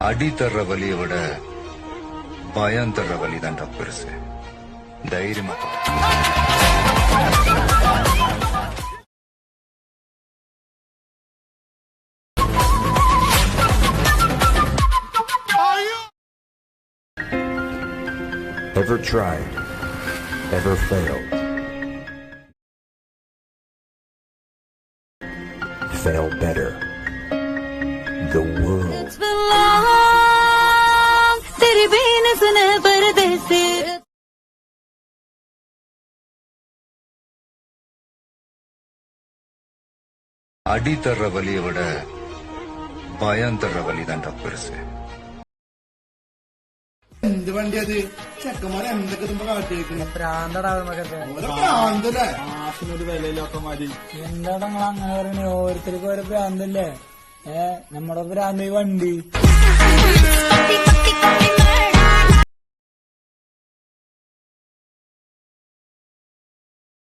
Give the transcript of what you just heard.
அடி தர்ற வலியை விட பயம் தர்ற வலி தான்டா பெருசு. தைரியமா Ever tried? Ever failed? Fail better. The world. It's been long. तेरी बीन सुने परदेसी. அடி தர்ற வலியை விட பயம் தர்ற வலி தான்டா பெருசு. എന്ത് വണ്ടി അത്? ചെക്കന്മാരെ എന്തൊക്കെ തുമ്പ കാട്ടിയേക്കുന്നു. ഒരു വിലയിലൊക്കെ മതി. എന്താടാ നിങ്ങൾ അങ്ങനെ പറയണേ? ഓരോരുത്തർക്ക് ഓരോ ഭ്രാന്തല്ലേ? നമ്മുടെ ഭ്രാന്ത് വണ്ടി